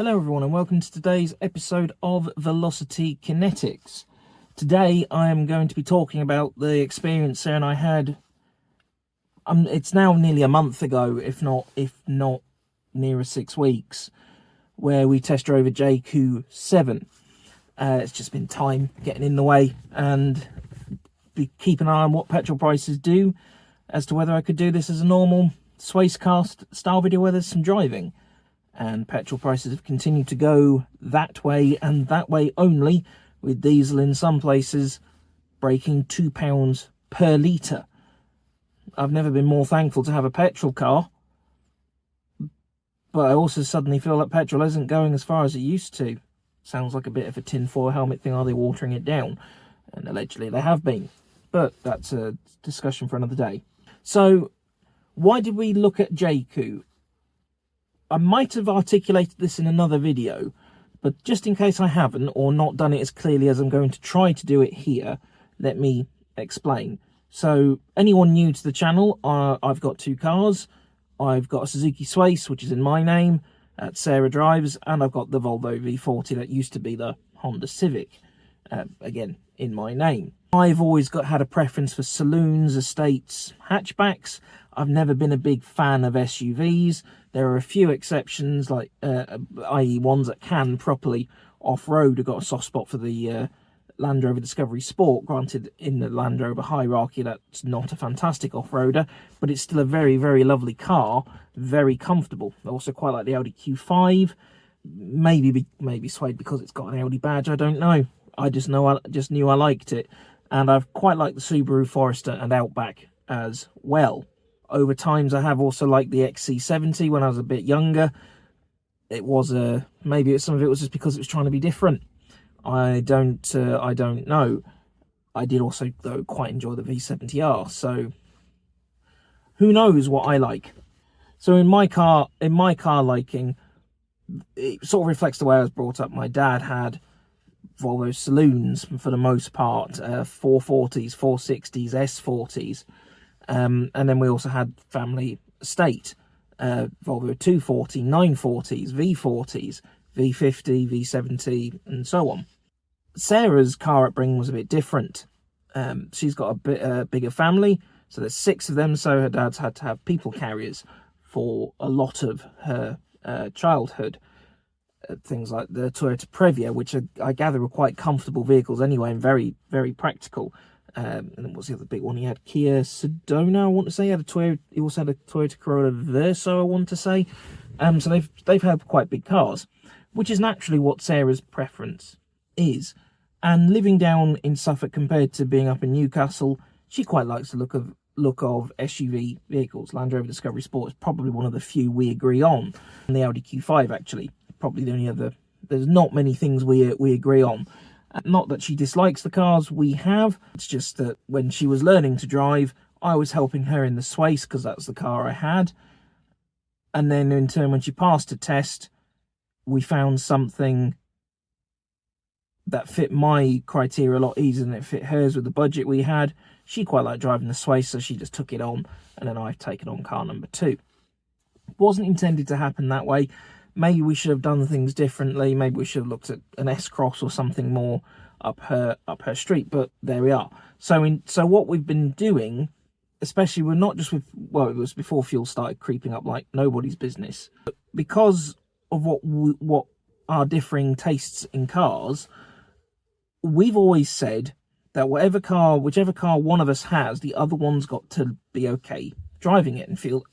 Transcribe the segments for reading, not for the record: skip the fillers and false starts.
Hello everyone and welcome to today's episode of Velocity Kinetics. Today I am going to be talking about the experience Sarah and I had, it's now nearly a month ago, if not nearer 6 weeks, where we test drove a Jaecoo 7. It's just been time getting in the way, and keep an eye on what petrol prices do as to whether I could do this as a normal Swacecast style video where there's some driving. And petrol prices have continued to go that way and that way only, with diesel in some places breaking £2 per litre. I've never been more thankful to have a petrol car, but I also suddenly feel that petrol isn't going as far as it used to. Sounds like a bit of a tinfoil helmet thing. Are they watering it down? And allegedly they have been, but that's a discussion for another day. So why did we look at Jaecoo? I might have articulated this in another video, but just in case I haven't, or not done it as clearly as I'm going to try to do it here, let me explain. So anyone new to the channel, I've got two cars. I've got a Suzuki Swace, which is in my name, that Sarah drives, and I've got the Volvo V40 that used to be the Honda Civic, again, in my name. I've always had a preference for saloons, estates, hatchbacks. I've never been a big fan of SUVs. There are a few exceptions, like i.e. ones that can properly off-road. I've got a soft spot for the Land Rover Discovery Sport. Granted, in the Land Rover hierarchy, that's not a fantastic off-roader, but it's still a very, very lovely car, very comfortable. I also quite like the Audi Q5. Maybe swayed because it's got an Audi badge, I don't know. I just knew I liked it. And I've quite liked the Subaru Forester and Outback as well. Over times, I have also liked the XC70 when I was a bit younger. It was maybe some of it was just because it was trying to be different. I don't know. I did also though quite enjoy the V70R. So who knows what I like? So in my car liking, it sort of reflects the way I was brought up. My dad had Volvo saloons for the most part, 440s, 460s, S40s. And then we also had family estate, Volvo 240, 940s, V40s, V50, V70, and so on. Sarah's car upbringing was a bit different. She's got a bit bigger family, so there's 6 of them, so her dad's had to have people carriers for a lot of her childhood. Things like the Toyota Previa, which I gather were quite comfortable vehicles anyway, and very, very practical. And then what's the other big one? He had Kia Sedona, I want to say. He also had a Toyota Corolla Verso, I want to say. So they've had quite big cars, which is naturally what Sarah's preference is. And living down in Suffolk compared to being up in Newcastle, she quite likes the look of SUV vehicles. Land Rover Discovery Sport is probably one of the few we agree on. And the Audi Q5, actually, probably the only other. There's not many things we agree on. Not that she dislikes the cars we have, it's just that when she was learning to drive, I was helping her in the Swace because that's the car I had. And then in turn, when she passed a test, we found something that fit my criteria a lot easier than it fit hers with the budget we had. She quite liked driving the Swace, so she just took it on, and then I've taken on car number 2. It wasn't intended to happen that way. Maybe we should have done things differently. Maybe we should have looked at an S-Cross or something more up her street. But there we are. So what we've been doing, especially we're not just with, well, it was before fuel started creeping up like nobody's business. But because of what our differing tastes in cars, we've always said that whichever car one of us has, the other one's got to be okay driving it and feel.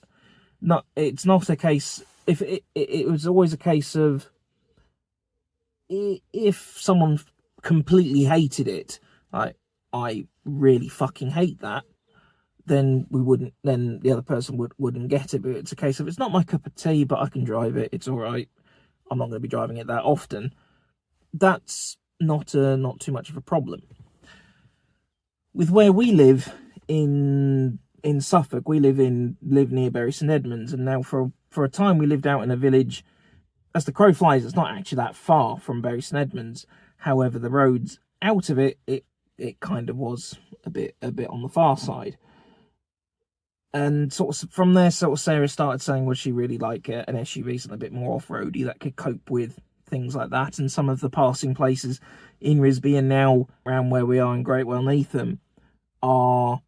It's not a case. If it was always a case of, if someone completely hated it, like I really fucking hate that, then the other person wouldn't get it. But it's a case of, it's not my cup of tea, but I can drive it. It's all right. I'm not going to be driving it that often. That's not too much of a problem. With where we live in Suffolk, we live near Bury St Edmunds, and now for a time we lived out in a village. As the crow flies, it's not actually that far from Bury St Edmunds. However, the roads out of it kind of was a bit on the far side. And sort of from there, sort of Sarah started saying, well, she really like an SUV, something a bit more off-roady that could cope with things like that. And some of the passing places in Risby and now around where we are in Greatwell Neatham are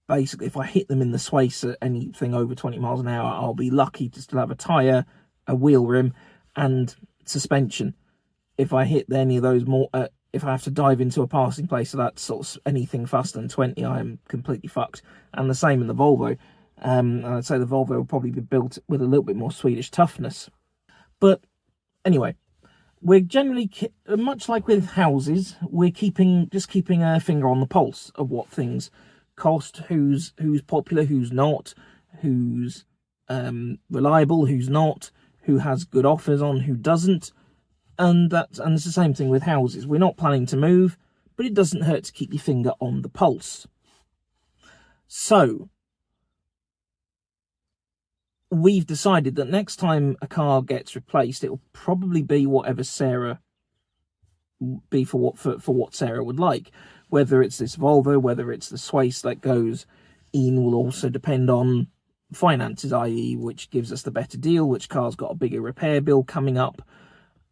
basically, if I hit them in the swace at anything over 20 miles an hour, I'll be lucky to still have a tyre, a wheel rim, and suspension. If I hit any of those more, if I have to dive into a passing place, so that's sort of anything faster than 20, I am completely fucked. And the same in the Volvo. I'd say the Volvo will probably be built with a little bit more Swedish toughness. But anyway, we're generally, much like with houses, we're just keeping a finger on the pulse of what things cost, who's popular, who's not, who's reliable, who's not, who has good offers on, who doesn't. And it's the same thing with houses. We're not planning to move, but it doesn't hurt to keep your finger on the pulse. So we've decided that next time a car gets replaced, it will probably be whatever Sarah be for what Sarah would like. Whether it's this Volvo, whether it's the Swace that goes in, will also depend on finances, i.e. which gives us the better deal, which car's got a bigger repair bill coming up,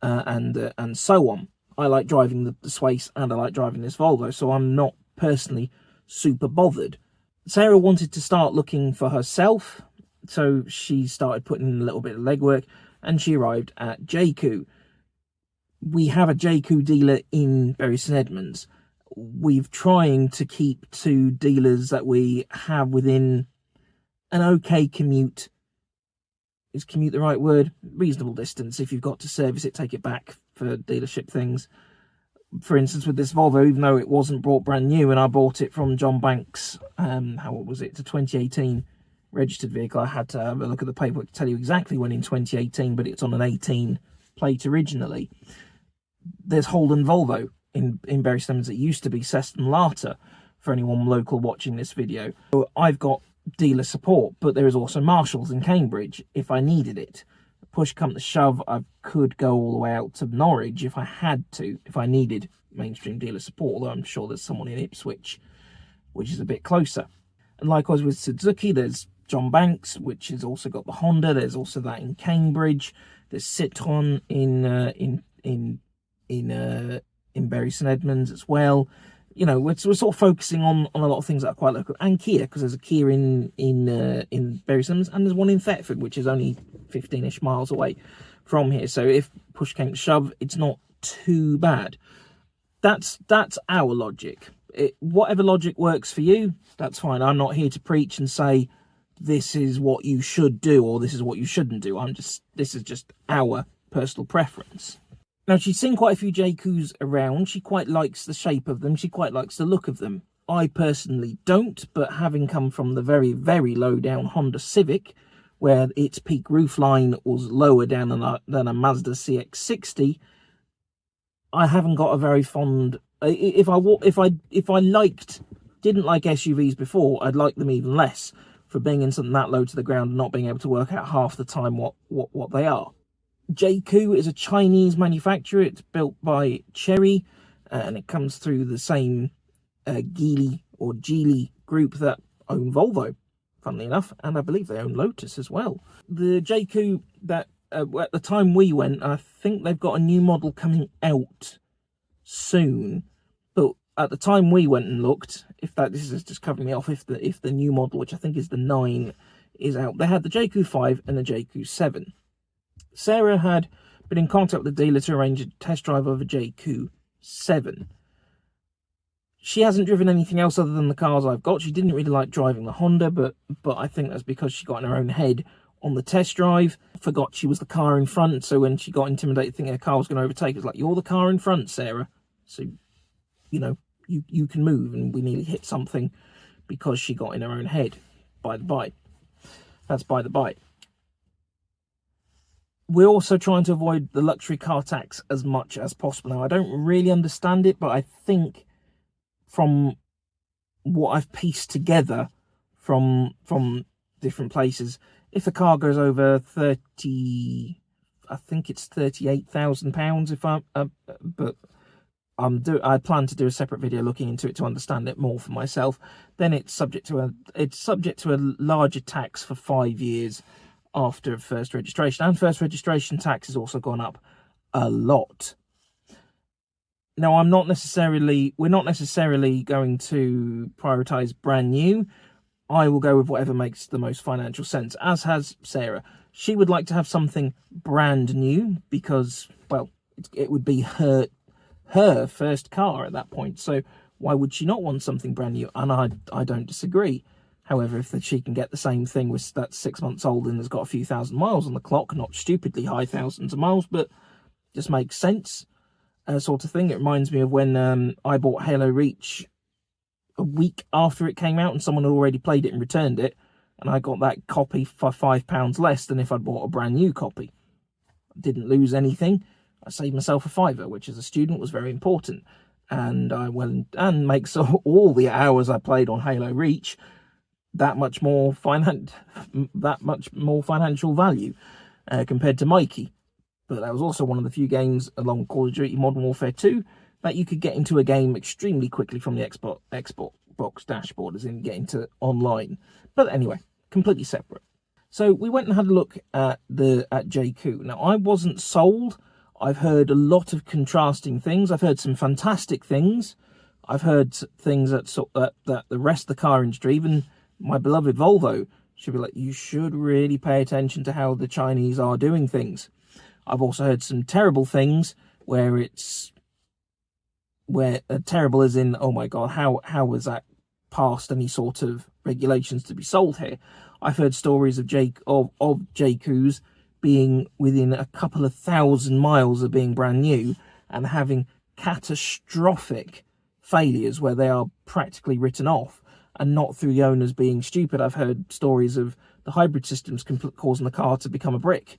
and so on. I like driving the Swace and I like driving this Volvo, so I'm not personally super bothered. Sarah wanted to start looking for herself, so she started putting in a little bit of legwork, and she arrived at Jaecoo. We have a Jaecoo dealer in Bury St Edmunds. We've trying to keep to dealers that we have within an okay commute. Is commute the right word? Reasonable distance. If you've got to service it, take it back for dealership things. For instance, with this Volvo, even though it wasn't brought brand new, and I bought it from John Banks, how old was it? It's a 2018 registered vehicle. I had to have a look at the paperwork to tell you exactly when in 2018, but it's on an 18 plate originally. There's Holden Volvo in Bury St Edmunds. It used to be Seston Larter, for anyone local watching this video. So I've got dealer support, but there is also Marshalls in Cambridge if I needed it. Push come to shove, I could go all the way out to Norwich if I had to, if I needed mainstream dealer support, although I'm sure there's someone in Ipswich, which is a bit closer. And likewise with Suzuki, there's John Banks, which has also got the Honda. There's also that in Cambridge. There's Citroën in Bury St Edmunds as well. You know, we're sort of focusing on a lot of things that are quite local, and Kia, because there's a Kia in Bury St Edmunds, and there's one in Thetford, which is only 15-ish miles away from here. So if push came to shove, it's not too bad. That's our logic. Whatever logic works for you, that's fine. I'm not here to preach and say this is what you should do or this is what you shouldn't do. This is just our personal preference. Now, she's seen quite a few Jaekoos around. She quite likes the shape of them. She quite likes the look of them. I personally don't, but having come from the very, very low down Honda Civic, where its peak roofline was lower down than a Mazda CX-60, I haven't got a very fond. If I didn't like SUVs before, I'd like them even less for being in something that low to the ground and not being able to work out half the time what they are. Jaecoo is a Chinese manufacturer. It's built by Chery, and it comes through the same Geely or Geely group that own Volvo, funnily enough, and I believe they own Lotus as well. The Jaecoo that at the time we went, I think they've got a new model coming out soon, but at the time we went and looked, this is just covering me off, if the new model, which I think is the 9, is out, they had the Jaecoo 5 and the Jaecoo 7. Sarah had been in contact with the dealer to arrange a test drive of a Jaecoo 7. She hasn't driven anything else other than the cars I've got. She didn't really like driving the Honda, but I think that's because she got in her own head on the test drive. Forgot she was the car in front, so when she got intimidated thinking her car was going to overtake, it's like, you're the car in front, Sarah. So, you know, you can move, and we nearly hit something because she got in her own head. By the by. That's by the by. We're also trying to avoid the luxury car tax as much as possible. Now, I don't really understand it, but I think from what I've pieced together from different places, if the car goes over 30, I think it's £38,000, but I plan to do a separate video looking into it to understand it more for myself. Then it's subject to a larger tax for 5 years after first registration, and first registration tax has also gone up a lot. Now, we're not necessarily going to prioritize brand new. I will go with whatever makes the most financial sense, as has Sarah. She would like to have something brand new because, well, it would be her first car at that point. So why would she not want something brand new? And I don't disagree. However, if she can get the same thing that's 6 months old and has got a few thousand miles on the clock, not stupidly high thousands of miles, but just makes sense, sort of thing. It reminds me of when I bought Halo Reach a week after it came out and someone had already played it and returned it, and I got that copy for £5 less than if I'd bought a brand new copy. Didn't lose anything. I saved myself a £5, which as a student was very important, and I went and makes all the hours I played on Halo Reach that much more financial value compared to Mikey. But that was also one of the few games along Call of Duty Modern Warfare 2 that you could get into a game extremely quickly from the Xbox dashboard, as in get into online. But anyway, completely separate. So we went and had a look at Jaecoo. Now, I wasn't sold. I've heard a lot of contrasting things. I've heard some fantastic things. I've heard things that the rest of the car industry, even my beloved Volvo, should be like, you should really pay attention to how the Chinese are doing things. I've also heard some terrible things where terrible is in, oh my god, how was that past any sort of regulations to be sold here? I've heard stories of Jaekoos being within a couple of thousand miles of being brand new and having catastrophic failures where they are practically written off, and not through the owners being stupid. I've heard stories of the hybrid systems causing the car to become a brick.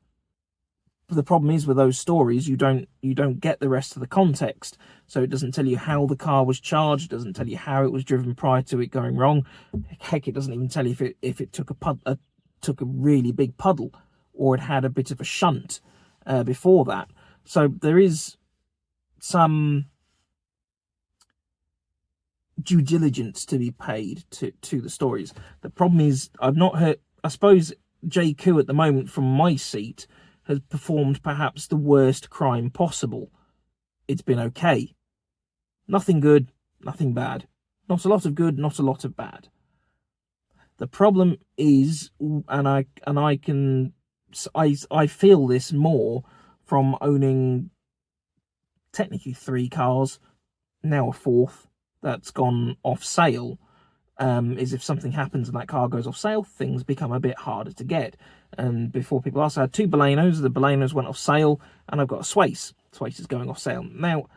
But the problem is with those stories, you don't get the rest of the context. So it doesn't tell you how the car was charged, it doesn't tell you how it was driven prior to it going wrong. Heck, it doesn't even tell you if it took a really big puddle or it had a bit of a shunt before that. So there is some due diligence to be paid to the stories. The problem is I've not heard. I suppose Jaecoo at the moment, from my seat, has performed perhaps the worst crime possible. It's been okay. Nothing good, nothing bad. Not a lot of good, not a lot of bad. The problem is, and I feel this more from owning technically 3 cars, now a 4th, that's gone off sale, is if something happens and that car goes off sale, things become a bit harder to get. And before people ask, I had 2 Balenos. The Balenos went off sale, and I've got a Swace. Swace is going off sale. Now,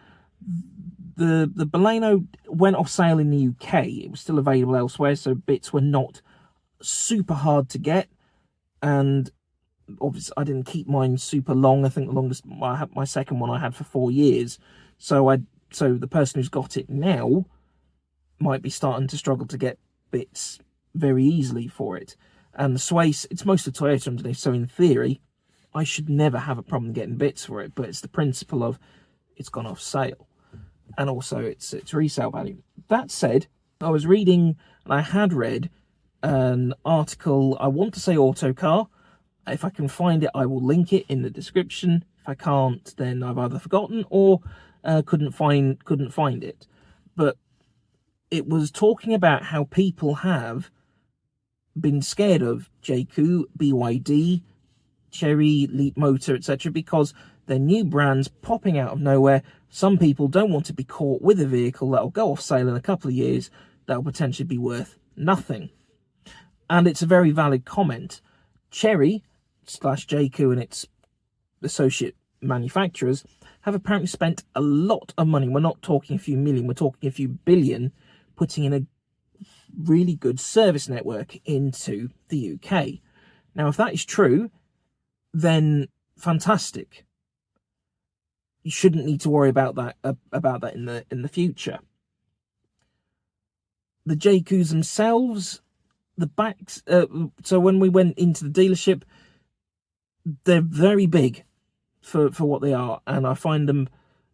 the Baleno went off sale in the UK. It was still available elsewhere, so bits were not super hard to get. And obviously, I didn't keep mine super long. I think the longest, my second one I had for 4 years. So the person who's got it now might be starting to struggle to get bits very easily for it. And the Swace, it's mostly Toyota underneath, so in theory, I should never have a problem getting bits for it, but it's the principle of it's gone off sale. And also its resale value. That said, I was reading, and I had read, an article, I want to say Autocar. If I can find it, I will link it in the description. If I can't, then I've either forgotten or couldn't find it. But it was talking about how people have been scared of Jaecoo, BYD, Chery, Leap Motor, etc. because they're new brands popping out of nowhere. Some people don't want to be caught with a vehicle that'll go off sale in a couple of years that'll potentially be worth nothing. And it's a very valid comment. Chery / Jaecoo and its associate manufacturers have apparently spent a lot of money. We're not talking a few million, we're talking a few billion, putting in a really good service network into the UK. Now, if that is true, then fantastic. You shouldn't need to worry about that in the future. The Jaekoos themselves, the backs. So when we went into the dealership, they're very big for what they are, and I find them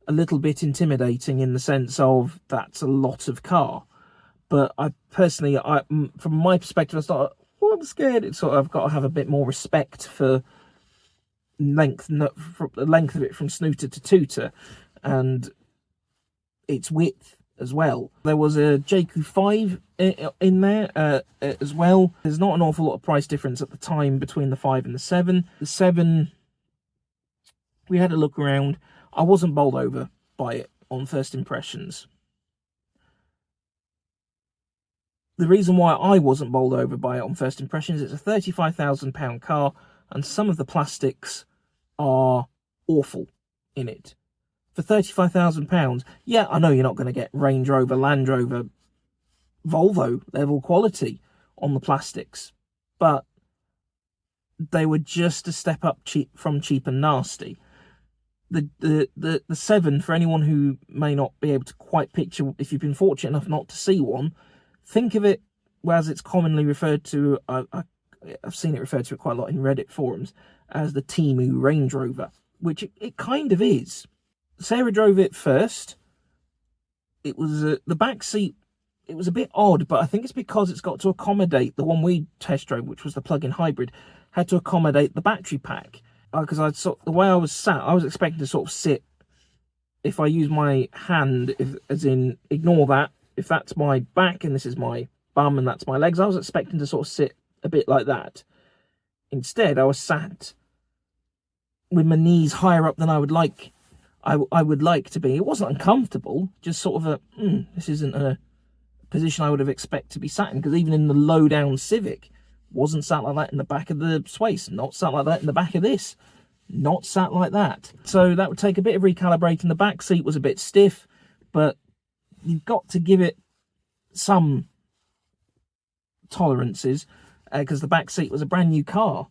a little bit intimidating in the sense of that's a lot of car. But I personally, from my perspective, I thought, well, I'm scared. It's sort of, I've got to have a bit more respect for length of it from snooter to tooter, and its width as well. There was a Jaecoo 5 in there as well. There's not an awful lot of price difference at the time between the 5 and the 7. The 7, we had a look around. I wasn't bowled over by it on first impressions. The reason why I wasn't bowled over by it on first impressions, it's a £35,000 car, and some of the plastics are awful in it. For £35,000, yeah, I know you're not going to get Range Rover, Land Rover, Volvo level quality on the plastics, but they were just a step up from cheap and nasty. The 7, for anyone who may not be able to quite picture, if you've been fortunate enough not to see one, think of it as it's commonly referred to. I've seen it referred to quite a lot in Reddit forums as the Temu Range Rover, which it kind of is. Sarah drove it first. It was the back seat. It was a bit odd, but I think it's because it's got to accommodate the one we test drove, which was the plug-in hybrid, had to accommodate the battery pack. Because the way I was sat, I was expecting to sort of sit. If I use my hand, as in ignore that, if that's my back and this is my bum and that's my legs, I was expecting to sort of sit a bit like that. Instead, I was sat with my knees higher up than I would like. I would like to be. It wasn't uncomfortable, just sort of this isn't a position I would have expected to be sat in, because even in the low down Civic, wasn't sat like that in the back of the Swace, not sat like that in the back of this, not sat like that. So that would take a bit of recalibrating. The back seat was a bit stiff, but you've got to give it some tolerances, because the back seat was a brand new car.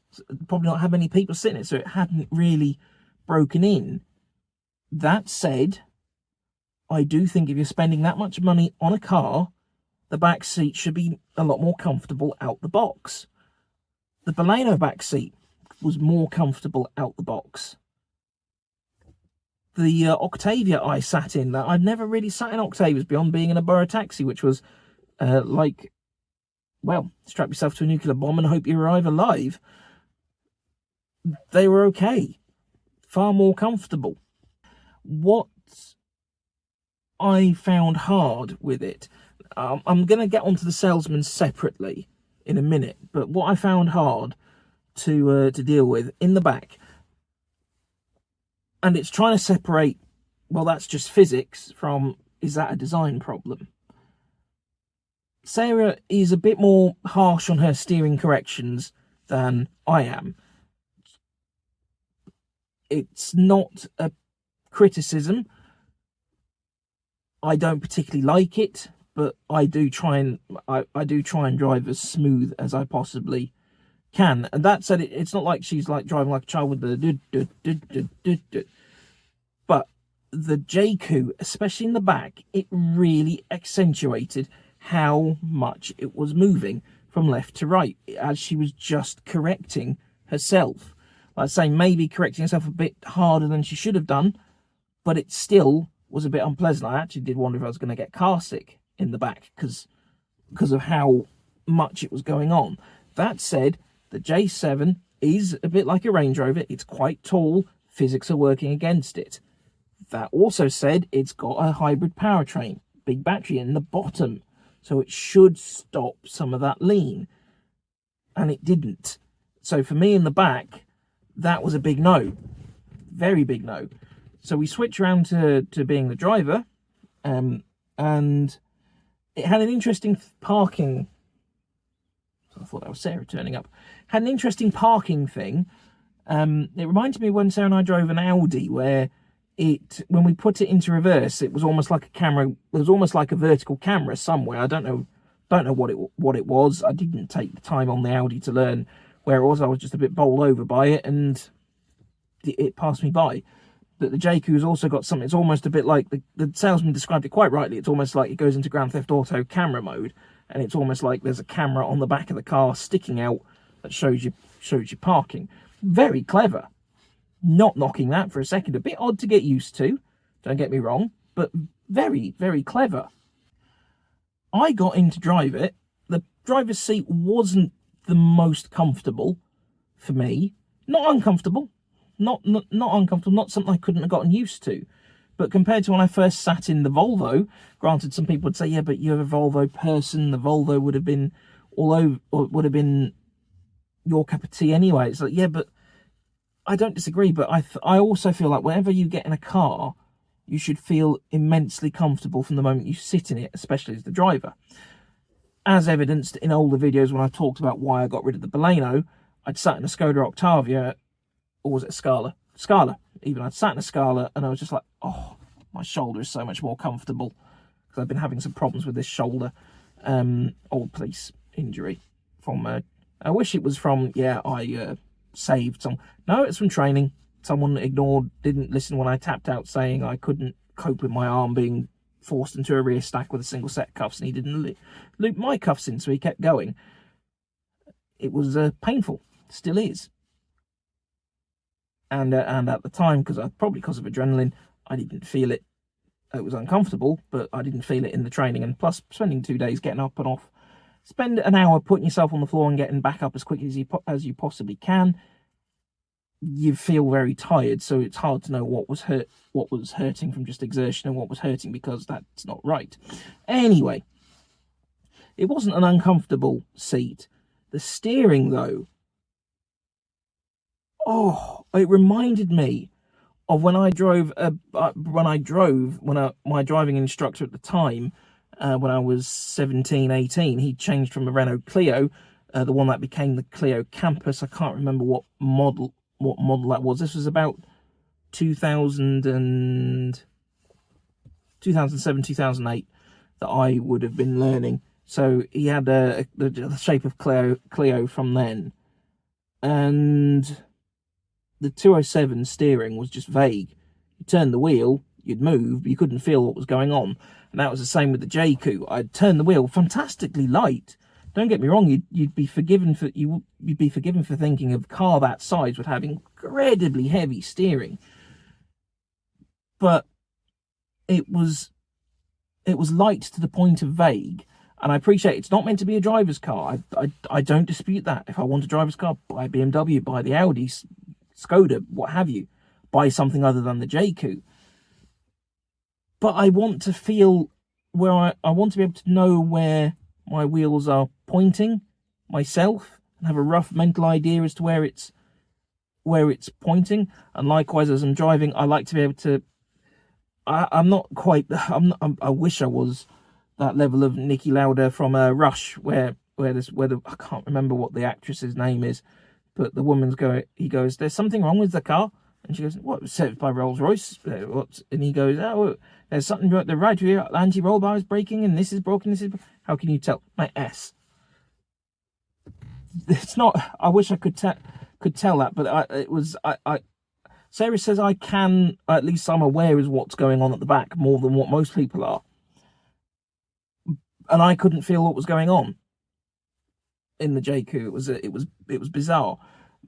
Probably not had many people sitting in it, so it hadn't really broken in. That said, I do think if you're spending that much money on a car, the back seat should be a lot more comfortable out the box. The Baleno back seat was more comfortable out the box. The Octavia I sat in, that I've never really sat in Octavias beyond being in a borough taxi, which was like, well, strap yourself to a nuclear bomb and hope you arrive alive. They were okay. Far more comfortable. What I found hard with it, I'm going to get onto the salesman separately in a minute, but what I found hard to deal with in the back, and it's trying to separate, well, that's just physics, from, is that a design problem? Sarah is a bit more harsh on her steering corrections than I am. It's not a criticism. I don't particularly like it, but I do try and drive as smooth as I possibly can. And that said, it's not like she's like driving like a child with the but the Jaecoo, especially in the back, it really accentuated how much it was moving from left to right as she was just correcting herself. Like I say, maybe correcting herself a bit harder than she should have done, but it still was a bit unpleasant. I actually did wonder if I was going to get car sick in the back because of how much it was going on. That said, the J7 is a bit like a Range Rover. It's quite tall. Physics are working against it. That also said, it's got a hybrid powertrain, big battery in the bottom, so it should stop some of that lean. And it didn't. So for me in the back, that was a big no. Very big no. So we switch around to being the driver, and it had an interesting parking. I thought that was Sarah turning up. Had an interesting parking thing. It reminded me when Sarah and I drove an Audi, where when we put it into reverse, it was almost like a camera. It was almost like a vertical camera somewhere. I don't know what it was. I didn't take the time on the Audi to learn where it was. I was just a bit bowled over by it, and it passed me by. But the Jaecoo has also got something. It's almost a bit like the salesman described it quite rightly. It's almost like it goes into Grand Theft Auto camera mode, and it's almost like there's a camera on the back of the car sticking out that shows you parking. Very clever. Not knocking that for a second. A bit odd to get used to, don't get me wrong, but very, very clever. I got in to drive it. The driver's seat wasn't the most comfortable for me. Not uncomfortable. Not uncomfortable. Not something I couldn't have gotten used to. But compared to when I first sat in the Volvo, granted, some people would say, yeah, but you're a Volvo person. The Volvo would have been all over, or would have been your cup of tea anyway. It's like, yeah, but I don't disagree. But I also feel like whenever you get in a car, you should feel immensely comfortable from the moment you sit in it, especially as the driver. As evidenced in older videos when I've talked about why I got rid of the Baleno, I'd sat in a Skoda Octavia, or was it a Scala? Scala. Even I'd sat in a Scala and I was just like, oh, my shoulder is so much more comfortable, because I've been having some problems with this shoulder. Old police injury from, I wish it was from, yeah, I saved some. No, it's from training. Someone didn't listen when I tapped out saying I couldn't cope with my arm being forced into a rear stack with a single set of cuffs, and he didn't loop my cuffs in, so he kept going. It was painful, still is. And at the time, probably because of adrenaline, I didn't feel it. It was uncomfortable, but I didn't feel it in the training. And plus, spending 2 days getting up and off, spend an hour putting yourself on the floor and getting back up as quick as you possibly can, you feel very tired. So it's hard to know what was hurting from just exertion and what was hurting because that's not right. Anyway, it wasn't an uncomfortable seat. The steering, though, oh, it reminded me of when I drove. My driving instructor at the time, when I was 17, 18, he changed from a Renault Clio, the one that became the Clio Campus. I can't remember what model that was. This was about 2007, 2008 that I would have been learning. So he had the shape of Clio from then, and the 207 steering was just vague. You turned the wheel, you'd move, but you couldn't feel what was going on. And that was the same with the Jaecoo. I'd turn the wheel, fantastically light. Don't get me wrong, you'd be forgiven for thinking of a car that size would have incredibly heavy steering. But it was light to the point of vague. And I appreciate it's not meant to be a driver's car. I don't dispute that. If I want a driver's car, buy a BMW, buy the Audi, Skoda, what have you. Buy something other than the Jaecoo. But I want to feel where I want to be able to know where my wheels are pointing myself and have a rough mental idea as to where it's pointing. And likewise, as I'm driving, I like to be able to. I wish I was that level of Niki Lauda from Rush, where I can't remember what the actress's name is, but the woman's he goes, "There's something wrong with the car," and she goes, "What? Serviced by Rolls Royce? What?" And he goes, "Oh, there's something wrong. The right rear anti-roll bar is breaking, and this is broken. This is." How can you tell? My S. It's not. I wish I could tell that, but Sarah says I can. At least I'm aware of what's going on at the back more than what most people are. And I couldn't feel what was going on in the Jaecoo. It was bizarre.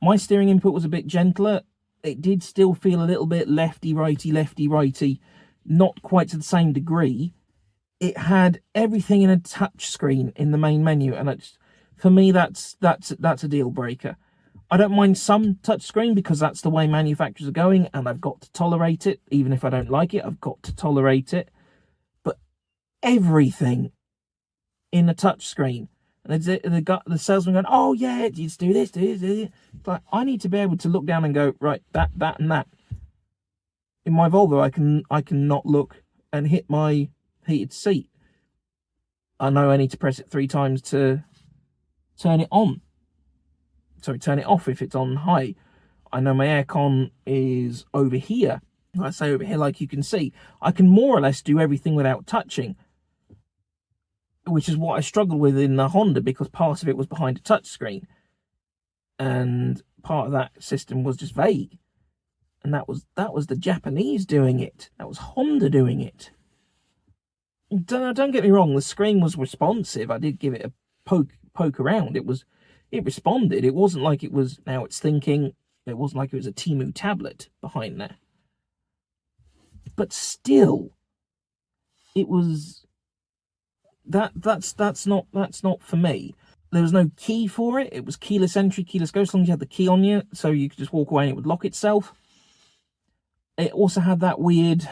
My steering input was a bit gentler. It did still feel a little bit lefty righty, not quite to the same degree. It had everything in a touch screen in the main menu, and for me that's a deal breaker. I don't mind some touch screen because that's the way manufacturers are going, and I've got to tolerate it. Even if I don't like it, I've got to tolerate it. But everything in a touch screen, and the salesman going, "Oh yeah, just do this, do this." But I need to be able to look down and go, right, that and that. In my Volvo, I can not look and hit my heated seat. I know I need to press it 3 times to turn it on. Sorry, turn it off if it's on high. I know my aircon is over here. I say over here, like you can see. I can more or less do everything without touching, which is what I struggled with in the Honda, because part of it was behind a touchscreen, and part of that system was just vague. And that was the Japanese doing it. That was Honda doing it. Don't get me wrong, the screen was responsive. I did give it a poke around. It responded. It wasn't like it was, now it's thinking. It wasn't like it was a Temu tablet behind there. But still, it was that's not for me. There was no key for it. It was keyless entry, keyless go, as long as you had the key on you, so you could just walk away and it would lock itself. It also had that weird...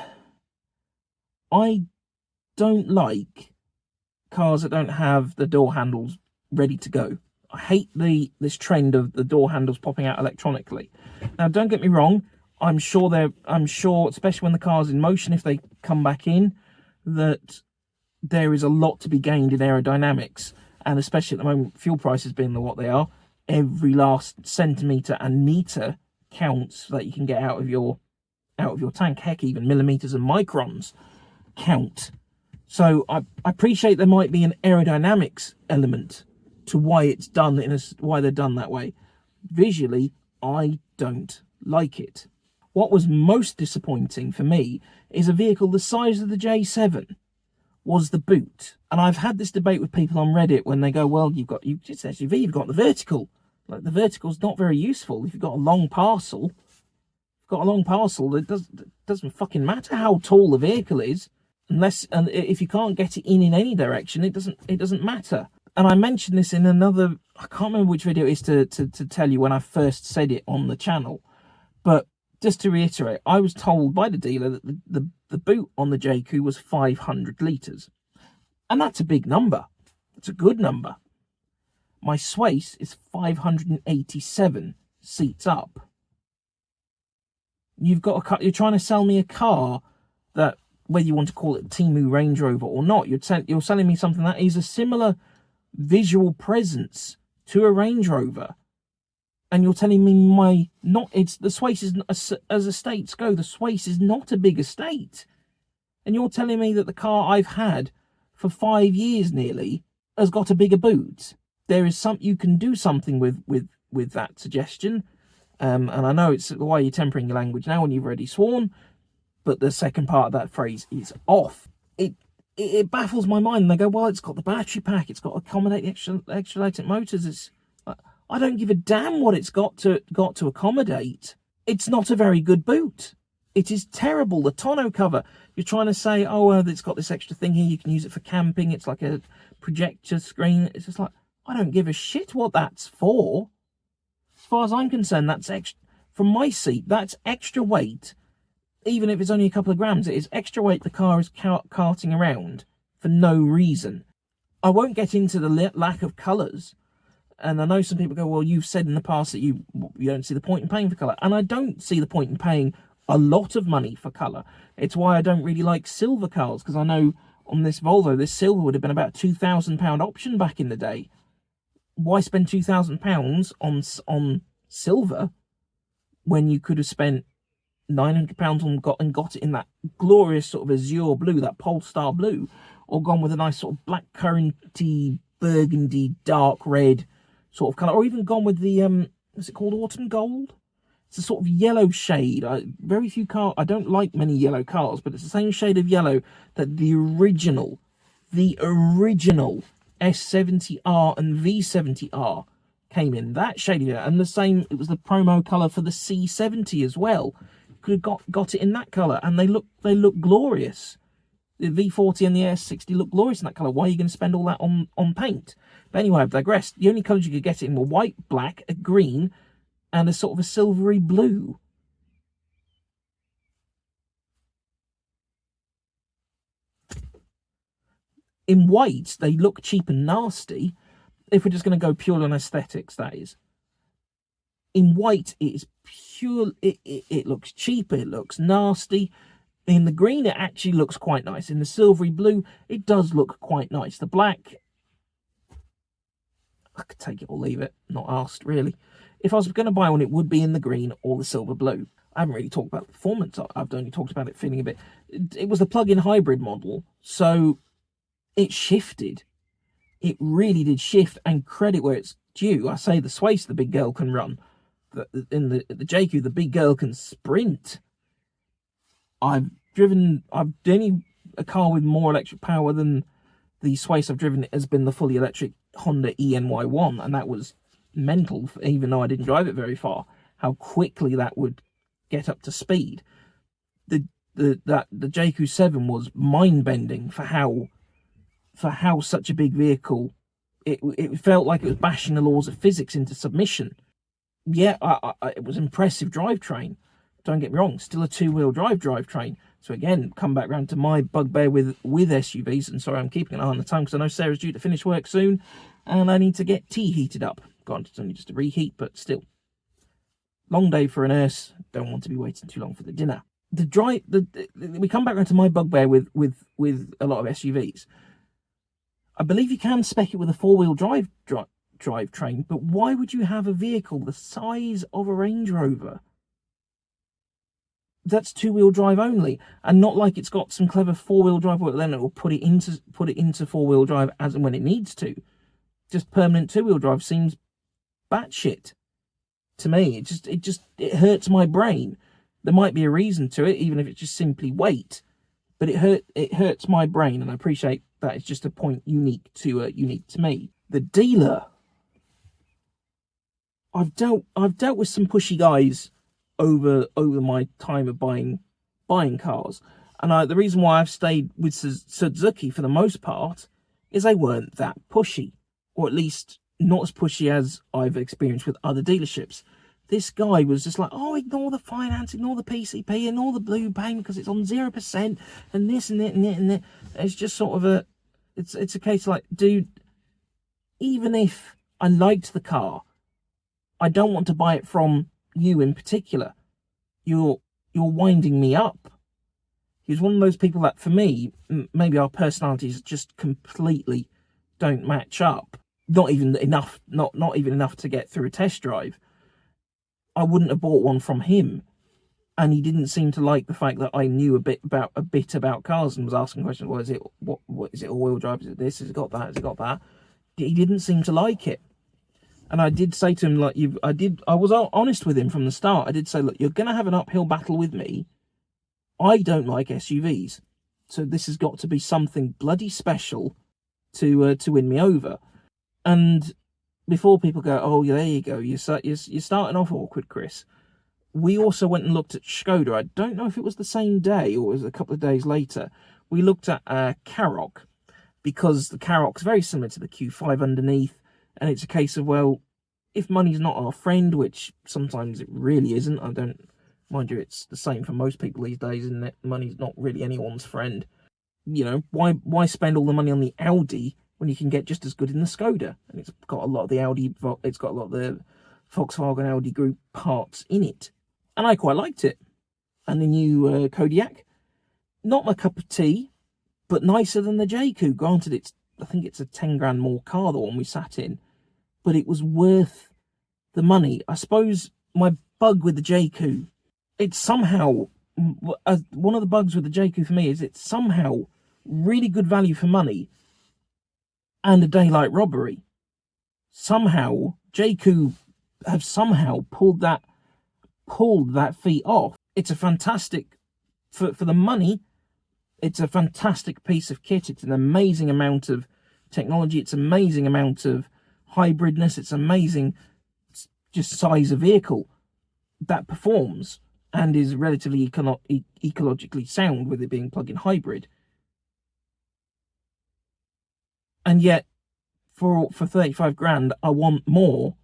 I don't like cars that don't have the door handles ready to go. I hate this trend of the door handles popping out electronically. Now, don't get me wrong. I'm sure, especially when the car's in motion, if they come back in, that there is a lot to be gained in aerodynamics. And especially at the moment, fuel prices being what they are, every last centimetre and metre counts that you can get out of your tank. Heck, even millimetres and microns count. So I appreciate there might be an aerodynamics element to why it's done why they're done that way. Visually, I don't like it. What was most disappointing for me is a vehicle the size of the J7 was the boot. And I've had this debate with people on Reddit when they go, well, it's SUV, you've got the vertical. Like, the vertical's not very useful. If you've got a long parcel, it doesn't fucking matter how tall the vehicle is, and if you can't get it in any direction, it doesn't matter. And I mentioned this in another, I can't remember which video it is to tell you when I first said it on the channel, but just to reiterate, I was told by the dealer that the boot on the Jaecoo was 500 litres. And that's a big number. It's a good number. My Swace is 587 seats up. You're trying to sell me a car that, whether you want to call it Temu Range Rover or not, you're selling me something that is a similar visual presence to a Range Rover. And you're telling me the Swace is, as estates go, the Swace is not a big estate. And you're telling me that the car I've had for 5 years nearly has got a bigger boot. There is you can do something with that suggestion. And I know it's why you're tempering your language now when you've already sworn, but the second part of that phrase is off. It baffles my mind. And they go, well, it's got the battery pack, it's got to accommodate extra electric motors. I don't give a damn what it's got to accommodate. It's not a very good boot. It is terrible. The tonneau cover, you're trying to say, it's got this extra thing here, you can use it for camping, it's like a projector screen. It's just like, I don't give a shit what that's for. As far as I'm concerned, that's extra. From my seat, that's extra weight. Even if it's only a couple of grams, it is extra weight the car is carting around for no reason. I won't get into the lack of colours. And I know some people go, well, you've said in the past that you don't see the point in paying for colour. And I don't see the point in paying a lot of money for colour. It's why I don't really like silver cars, because I know on this Volvo, this silver would have been about £2,000 option back in the day. Why spend £2,000 on silver when you could have spent £900 and got it in that glorious sort of azure blue, that Polestar blue, or gone with a nice sort of black curranty, burgundy, dark red sort of colour, or even gone with the, what's it called, autumn gold? It's a sort of yellow shade. Very few cars, I don't like many yellow cars, but it's the same shade of yellow that the original S70R and V70R came in. That shade of yellow, and the same, it was the promo colour for the C70 as well. Could have got it in that colour, and they look glorious. The V40 and the S60 look glorious in that colour. Why are you going to spend all that on paint? But anyway, I've digressed. The only colours you could get it in were white, black, a green, and a sort of a silvery blue. In white, they look cheap and nasty. If we're just going to go purely on aesthetics, that is. In white, it is pure. It looks cheap. It looks nasty. In the green, it actually looks quite nice. In the silvery blue, it does look quite nice. The black, I could take it or leave it. Not asked, really. If I was going to buy one, it would be in the green or the silver blue. I haven't really talked about the performance. I've only talked about it feeling a bit. It was the plug-in hybrid model, so it shifted. It really did shift, and credit where it's due. I say the Swace, the big girl can run. In the Jaecoo, the big girl can sprint. I've driven a car with more electric power than the Swace I've driven has been the fully electric Honda ENY1, and that was mental, even though I didn't drive it very far, how quickly that would get up to speed. The the Jaecoo 7 was mind-bending for how such a big vehicle, it felt like it was bashing the laws of physics into submission. Yeah, it was impressive drivetrain. Don't get me wrong, still a two-wheel drive drivetrain. So again, come back round to my bugbear with SUVs. And sorry, I'm keeping an eye on the time because I know Sarah's due to finish work soon, and I need to get tea heated up. God, it's only just a reheat, but still. Long day for a nurse. Don't want to be waiting too long for the dinner. We come back around to my bugbear with a lot of SUVs. I believe you can spec it with a four-wheel drivetrain, but why would you have a vehicle the size of a Range Rover that's two-wheel drive only, and not like it's got some clever four-wheel drive where then it will put it into four-wheel drive as and when it needs to? Just permanent two-wheel drive seems batshit to me. It hurts my brain. There might be a reason to it, even if it's just simply weight, but it hurts my brain, and I appreciate that it's just a point unique to me. The dealer, I've dealt with some pushy guys over my time of buying cars, and the reason why I've stayed with Suzuki for the most part is they weren't that pushy, or at least not as pushy as I've experienced with other dealerships. This guy was just like, oh, ignore the finance, ignore the PCP, ignore the blue payment because it's on 0%, and this and it and it and it. It's just sort of it's a case like, dude, even if I liked the car, I don't want to buy it from you in particular. You're winding me up. He's one of those people that, for me, maybe our personalities just completely don't match up. Not even enough to get through a test drive. I wouldn't have bought one from him, and he didn't seem to like the fact that I knew a bit about cars and was asking questions. Well, what is it? All-wheel drive? Is it this? Has it got that? Has it got that? He didn't seem to like it. And I did say to him, like, I was honest with him from the start. I did say, look, you're going to have an uphill battle with me. I don't like SUVs, so this has got to be something bloody special to win me over. And before people go, oh, there you go, you're starting off awkward, Chris. We also went and looked at Skoda. I don't know if it was the same day or it was a couple of days later. We looked at Karoq, because the Karoq's very similar to the Q5 underneath. And it's a case of, well, if money's not our friend, which sometimes it really isn't, mind you, it's the same for most people these days, isn't it? Money's not really anyone's friend. You know, why spend all the money on the Audi when you can get just as good in the Skoda? And it's got a lot of the Volkswagen Audi group parts in it. And I quite liked it. And the new Kodiaq, not my cup of tea, but nicer than the Jaecoo. Granted, I think it's a 10 grand more car, the one we sat in, but it was worth the money. I suppose my bug with the Jaecoo, it's somehow, one of the bugs with the Jaecoo for me is it's somehow really good value for money and a daylight robbery. Somehow, Jaecoo have somehow pulled that feat off. It's a fantastic, for the money, it's a fantastic piece of kit. It's an amazing amount of technology. It's an amazing amount of hybridness. It's amazing just size of vehicle that performs and is relatively ecologically sound with it being plug-in hybrid. And yet, for 35 grand, I want more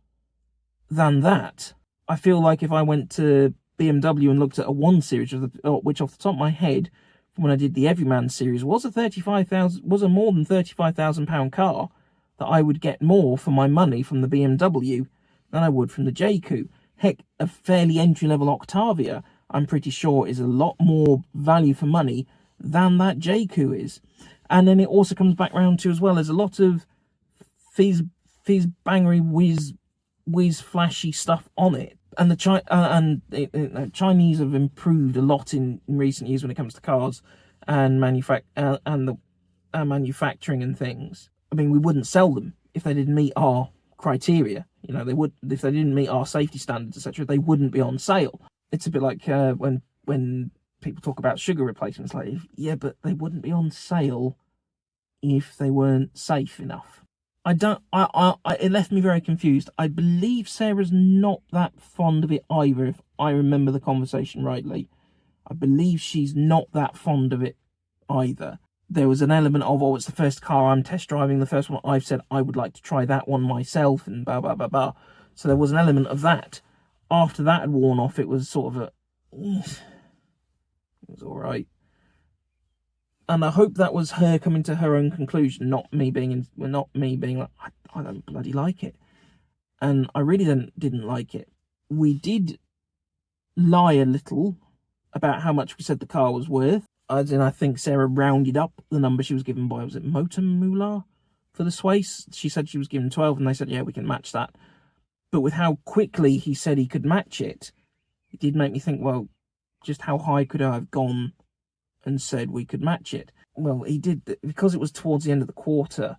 than that. I feel like if I went to BMW and looked at a 1 Series, which off the top of my head, when I did the Everyman series, was a more than £35,000 car, that I would get more for my money from the BMW than I would from the Jaecoo. Heck, a fairly entry-level Octavia, I'm pretty sure, is a lot more value for money than that Jaecoo is. And then it also comes back round to, as well, there's a lot of fizz bangery whiz flashy stuff on it. And the Chinese have improved a lot in recent years when it comes to cars and manufacturing and things. I mean, we wouldn't sell them if they didn't meet our criteria. You know, if they didn't meet our safety standards, etc., they wouldn't be on sale. It's a bit like when people talk about sugar replacements, like, yeah, but they wouldn't be on sale if they weren't safe enough. It left me very confused. I believe Sarah's not that fond of it either, if I remember the conversation rightly. I believe she's not that fond of it either. There was an element of, oh, it's the first car I'm test driving, the first one I've said I would like to try that one myself, and blah, blah, blah, blah. So there was an element of that. After that had worn off, it was sort of it was all right. And I hope that was her coming to her own conclusion, not me being like, I don't bloody like it. And I really didn't like it. We did lie a little about how much we said the car was worth. As in, I think Sarah rounded up the number she was given by, was it Motor Moolah for the Swace? She said she was given 12, and they said, yeah, we can match that. But with how quickly he said he could match it, it did make me think, well, just how high could I have gone and said we could match it? Well, he did, because it was towards the end of the quarter,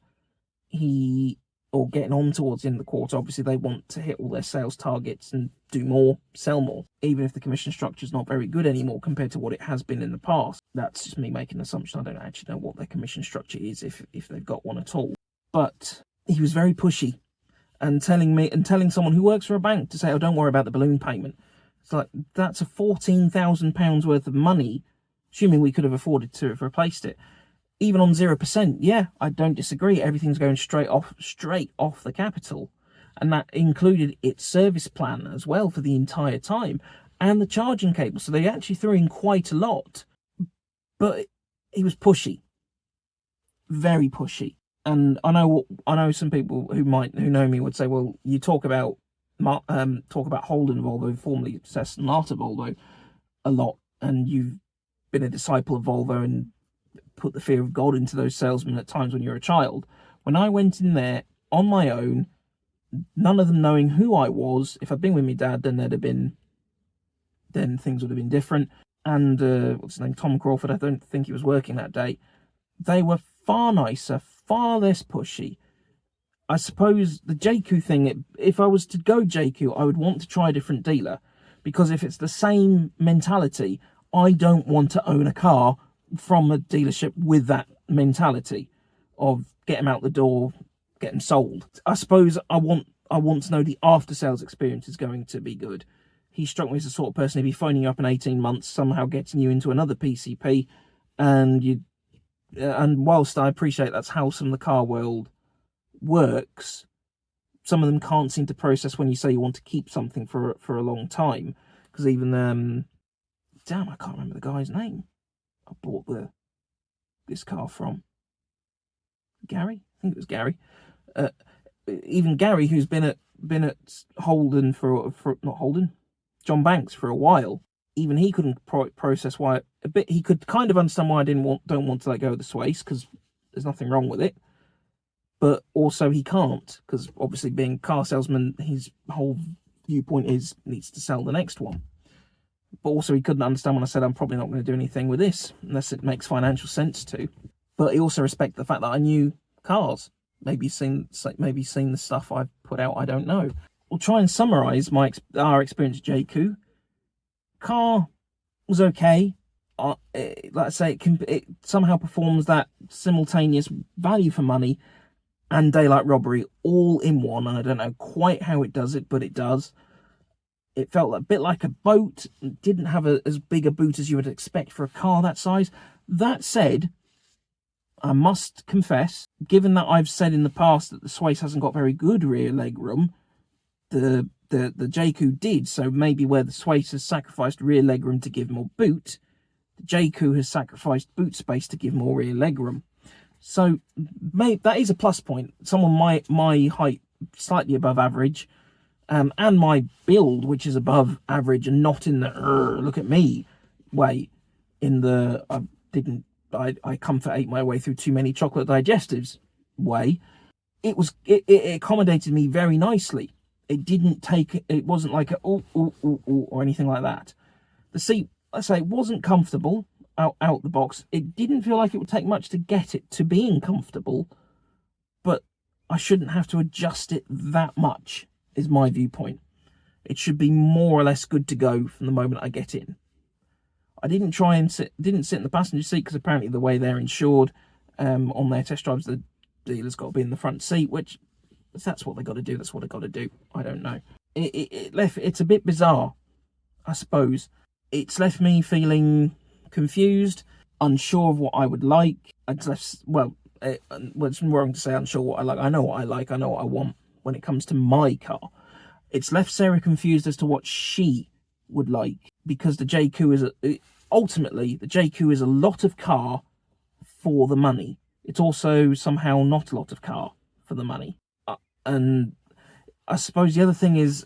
or getting on towards the end of the quarter, obviously they want to hit all their sales targets and do more, sell more, even if the commission structure is not very good anymore compared to what it has been in the past. That's just me making an assumption. I don't actually know what their commission structure is, if they've got one at all. But he was very pushy, and telling someone who works for a bank to say, oh, don't worry about the balloon payment. It's like, that's a £14,000 worth of money, assuming we could have afforded to have replaced it. Even on 0%, yeah, I don't disagree. Everything's going straight off the capital. And that included its service plan as well for the entire time, and the charging cable. So they actually threw in quite a lot. But he was pushy. Very pushy. And I know some people who know me would say, well, you talk about Holden Volvo, formerly Aston Martin Volvo, a lot, and you've been a disciple of Volvo and put the fear of God into those salesmen at times when you're a child. When I went in there on my own, none of them knowing who I was, if I'd been with my dad, then things would have been different. And what's his name, Tom Crawford, I don't think he was working that day. They were far nicer, far less pushy. I suppose the Jaecoo thing, if I was to go Jaecoo, I would want to try a different dealer, because if it's the same mentality, I don't want to own a car from a dealership with that mentality of get them out the door, get them sold. I suppose I want to know the after sales experience is going to be good. He struck me as the sort of person who'd be phoning you up in 18 months, somehow getting you into another PCP, and whilst I appreciate that's how some of the car world works, some of them can't seem to process when you say you want to keep something for a long time. Because even I can't remember the guy's name I bought this car from. Gary? I think it was Gary. Even Gary, who's been at Holden John Banks for a while, even he couldn't process why. He could kind of understand why I don't want to let go of the Swace, because there's nothing wrong with it. But also he can't, because obviously being a car salesman, his whole viewpoint is needs to sell the next one. But also he couldn't understand when I said I'm probably not going to do anything with this unless it makes financial sense to. But he also respected the fact that I knew cars. Maybe seen the stuff I've put out. I don't know. We'll try and summarise our experience at Jaecoo. Car was okay. Like I say, it somehow performs that simultaneous value for money and daylight robbery all in one. And I don't know quite how it does it, but it does. It felt a bit like a boat. It didn't have as big a boot as you would expect for a car that size. That said, I must confess, given that I've said in the past that the Swace hasn't got very good rear leg room, the Jaecoo did. So maybe where the Swace has sacrificed rear leg room to give more boot, the Jaecoo has sacrificed boot space to give more rear leg room. So that is a plus point. Someone my height, slightly above average, and my build, which is above average and not in the look at me way, in the I comfort ate my way through too many chocolate digestives way. It accommodated me very nicely. It wasn't like a or anything like that. The seat, let's say, it wasn't comfortable out the box. It didn't feel like it would take much to get it to being comfortable, but I shouldn't have to adjust it that much, is my viewpoint. It should be more or less good to go from the moment I get in. I didn't sit in the passenger seat, because apparently the way they're insured on their test drives, the dealer's got to be in the front seat, which, if that's what they got to do, that's what they got to do. I don't know. It's a bit bizarre, I suppose. It's left me feeling confused, unsure of what I would like. It's left, well, it's wrong to say unsure what I like. I know what I like, I know what I want when it comes to my car. It's left Sarah confused as to what she would like, because the Jaecoo is, ultimately, the Jaecoo is a lot of car for the money. It's also somehow not a lot of car for the money. And I suppose the other thing is,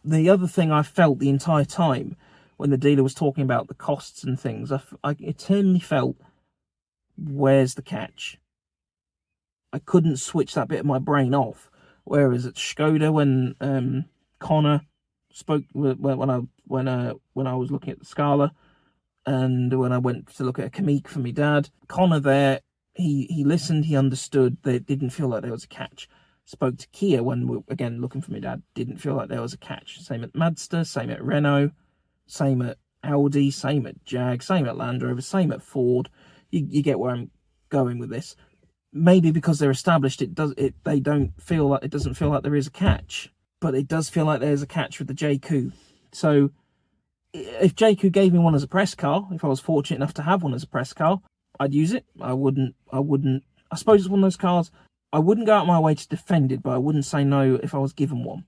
the other thing I felt the entire time when the dealer was talking about the costs and things, I eternally felt, where's the catch? I couldn't switch that bit of my brain off. Whereas at Skoda, when Connor spoke, when I was looking at the Scala, and when I went to look at a Kamik for my dad, Connor there, he listened, he understood. They didn't feel like there was a catch. Spoke to Kia when we were, again, looking for my dad, didn't feel like there was a catch. Same at Mazda, same at Renault, same at Audi, same at Jag, same at Land Rover, same at Ford. You get where I'm going with this. Maybe because they're established, it doesn't feel like there is a catch, but it does feel like there's a catch with the Jaecoo. So if Jaecoo gave me one as a press car, if I was fortunate enough to have one as a press car, I'd use it. I wouldn't. I suppose it's one of those cars, I wouldn't go out my way to defend it, but I wouldn't say no if I was given one.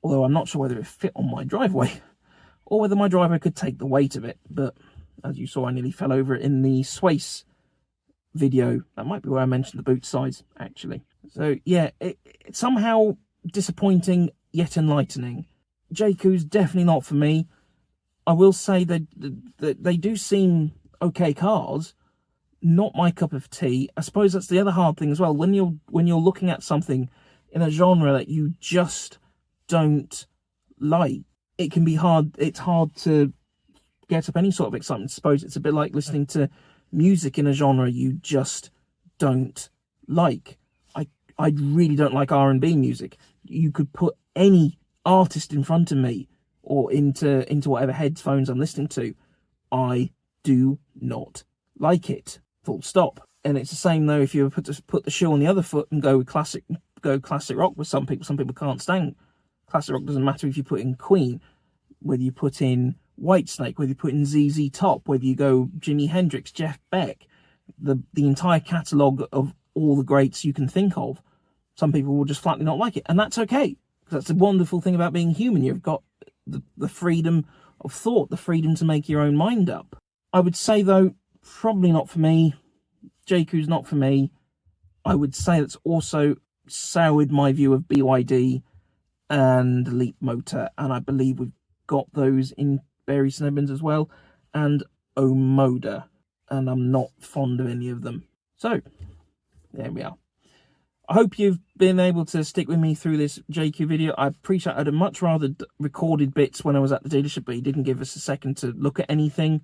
Although I'm not sure whether it fit on my driveway, or whether my driveway could take the weight of it. But as you saw, I nearly fell over it in the Swace video. That might be where I mentioned the boot size, actually. So yeah, it's somehow disappointing yet enlightening. Jaecoo's definitely not for me. I will say that they do seem okay cars, not my cup of tea. I suppose that's the other hard thing as well. When you're looking at something in a genre that you just don't like, it can be hard. It's hard to get up any sort of excitement. I suppose it's a bit like listening to music in a genre you just don't like. I really don't like R&B music. You could put any artist in front of me or into whatever headphones I'm listening to. I do not like it. Full stop. And it's the same though if you put the shoe on the other foot and go classic rock with some people. Some people can't stand classic rock. Doesn't matter if you put in Queen, whether you put in Whitesnake, whether you put in ZZ Top, whether you go Jimi Hendrix, Jeff Beck, the entire catalogue of all the greats you can think of. Some people will just flatly not like it, and that's okay, because that's the wonderful thing about being human. You've got the freedom of thought, the freedom to make your own mind up. I would say though, probably not for me. Jaecoo's not for me. I would say that's also soured my view of BYD and Leap Motor, and I believe we've got those in various Snebbins as well, and Omoda, and I'm not fond of any of them. So there we are. I hope you've been able to stick with me through this Jaecoo video. I appreciate I'd have much rather recorded bits when I was at the dealership, but he didn't give us a second to look at anything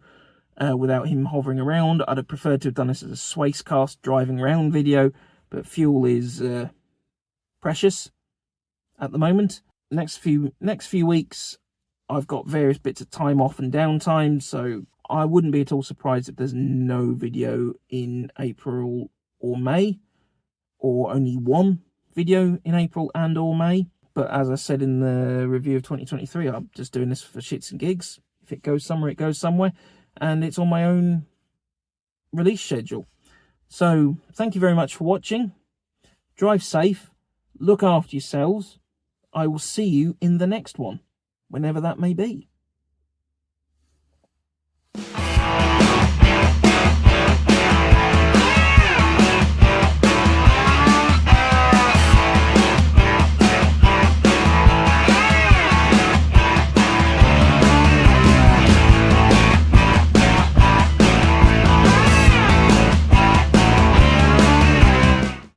without him hovering around. I'd have preferred to have done this as a Swacecast driving around video, but fuel is precious at the moment. Next few weeks, I've got various bits of time off and downtime, so I wouldn't be at all surprised if there's no video in April or May, or only one video in April and or May. But as I said in the review of 2023, I'm just doing this for shits and gigs. If it goes somewhere, it goes somewhere, and it's on my own release schedule. So thank you very much for watching. Drive safe, look after yourselves. I will see you in the next one, whenever that may be.